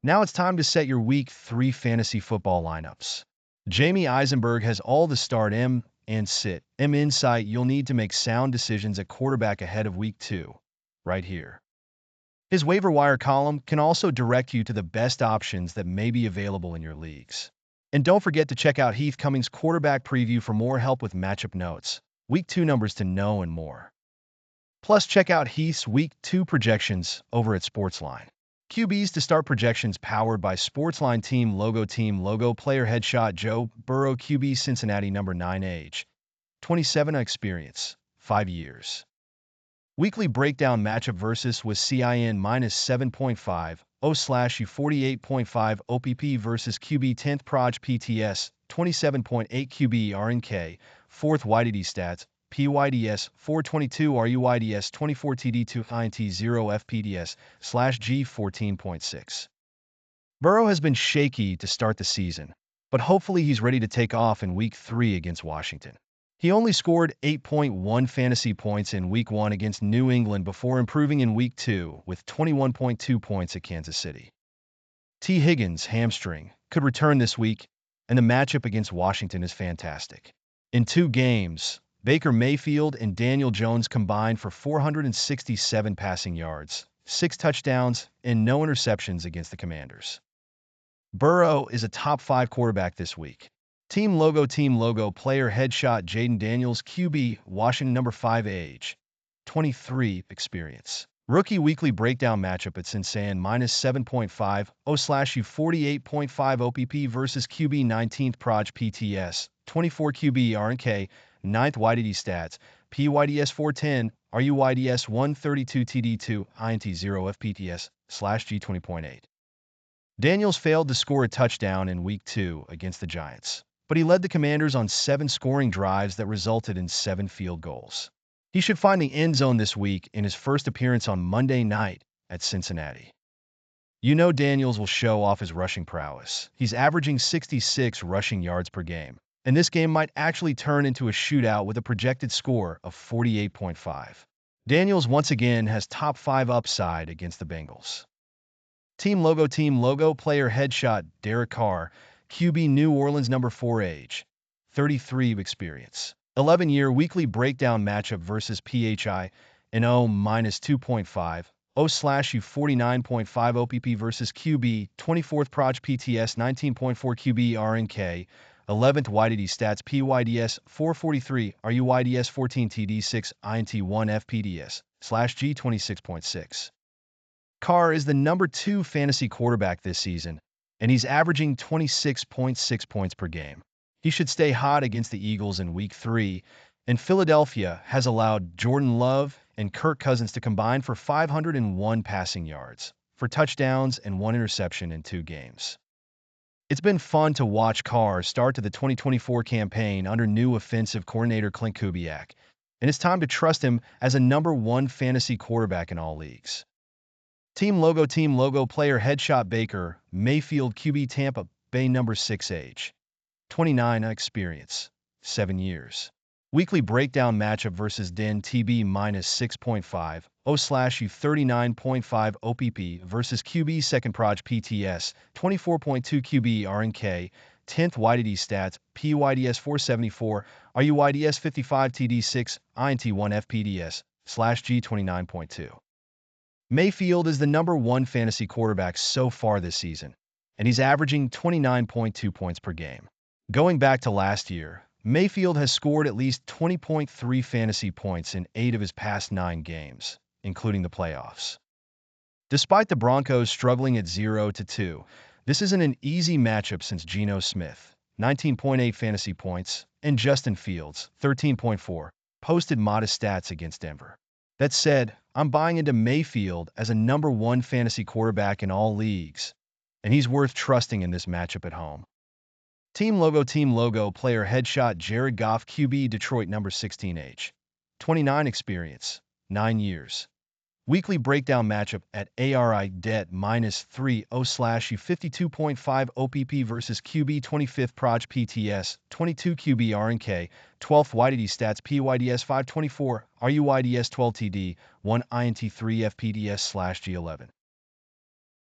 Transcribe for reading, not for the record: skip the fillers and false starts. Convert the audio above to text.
Now it's time to set your Week 3 fantasy football lineups. Jamey Eisenberg has all the start and sit insight you'll need to make sound decisions at quarterback ahead of Week 2, right here. His waiver wire column can also direct you to the best options that may be available in your leagues. And don't forget to check out Heath Cummings' quarterback preview for more help with matchup notes, Week 2 numbers to know, and more. Plus, check out Heath's Week 2 projections over at Sportsline. QBs to start projections powered by Sportsline Team Logo Player Headshot Joe Burrow QB Cincinnati number 9 age 27 experience 5 years. Weekly breakdown matchup versus was CIN minus 7.5 O/U48.5 OPP versus QB 10th Proj PTS 27.8 QB RNK 4th YDD stats PYDS 422 RUYDS 24 TD2 INT 0 FPDS /G 14.6. Burrow has been shaky to start the season, but hopefully he's ready to take off in Week 3 against Washington. He only scored 8.1 fantasy points in Week 1 against New England before improving in Week 2 with 21.2 points at Kansas City. T. Higgins' hamstring could return this week, and the matchup against Washington is fantastic. In 2 games, Baker Mayfield and Daniel Jones combined for 467 passing yards, 6 touchdowns, and no interceptions against the Commanders. Burrow is a top 5 quarterback this week. Team Logo Player Headshot Jayden Daniels QB Washington number 5 age 23 experience. Rookie weekly breakdown matchup at Cincinnati minus 7.5 O/U48.5 OPP versus QB 19th Proj PTS 24 QB RNK 9th YDD stats PYDS 410 RUYDS 132 TD2 INT 0 FPTS /G 20.8. Daniels failed to score a touchdown in Week 2 against the Giants, but he led the Commanders on 7 scoring drives that resulted in 7 field goals. He should find the end zone this week in his first appearance on Monday night at Cincinnati. You know Daniels will show off his rushing prowess. He's averaging 66 rushing yards per game, and this game might actually turn into a shootout with a projected score of 48.5. Daniels once again has top 5 upside against the Bengals. Team Logo Player Headshot Derek Carr QB New Orleans number 4 age 33 experience. 11-year weekly breakdown matchup versus PHI and O minus 2.5 O/U49.5 OPP versus QB 24th Proj PTS 19.4 QB RNK 11th YDD stats PYDS 443 RUYDS 14 TD6 INT 1 FPDS /G 26.6. Carr is the number 2 fantasy quarterback this season, and he's averaging 26.6 points per game. He should stay hot against the Eagles in Week 3, and Philadelphia has allowed Jordan Love and Kirk Cousins to combine for 501 passing yards, for touchdowns and 1 interception in 2 games. It's been fun to watch Carr start to the 2024 campaign under new offensive coordinator Clint Kubiak, and it's time to trust him as a number 1 fantasy quarterback in all leagues. Team Logo Player Headshot Baker Mayfield QB Tampa Bay number 6 age 29 experience 7 years. Weekly breakdown matchup versus Den TB minus 6.5 O/U39.5 OPP versus QB 2nd Proj PTS 24.2 QB RNK 10th YDD stats PYDS 474 RUYDS 55 TD6 INT 1 FPDS /G 29.2. Mayfield is the number 1 fantasy quarterback so far this season, and he's averaging 29.2 points per game. Going back to last year, Mayfield has scored at least 20.3 fantasy points in 8 of his past 9 games, including the playoffs. Despite the Broncos struggling at 0-2, this isn't an easy matchup since Geno Smith, 19.8 fantasy points, and Justin Fields, 13.4, posted modest stats against Denver. That said, I'm buying into Mayfield as a number 1 fantasy quarterback in all leagues, and he's worth trusting in this matchup at home. Team Logo Player Headshot Jared Goff QB Detroit number 16 age 29 experience 9 years. Weekly breakdown matchup at ARI Det minus 3 O/U52.5 OPP versus QB 25th Proj PTS 22 QB RNK 12th YDD stats PYDS 524 RUYDS 12 TD 1 INT 3 FPDS /G11.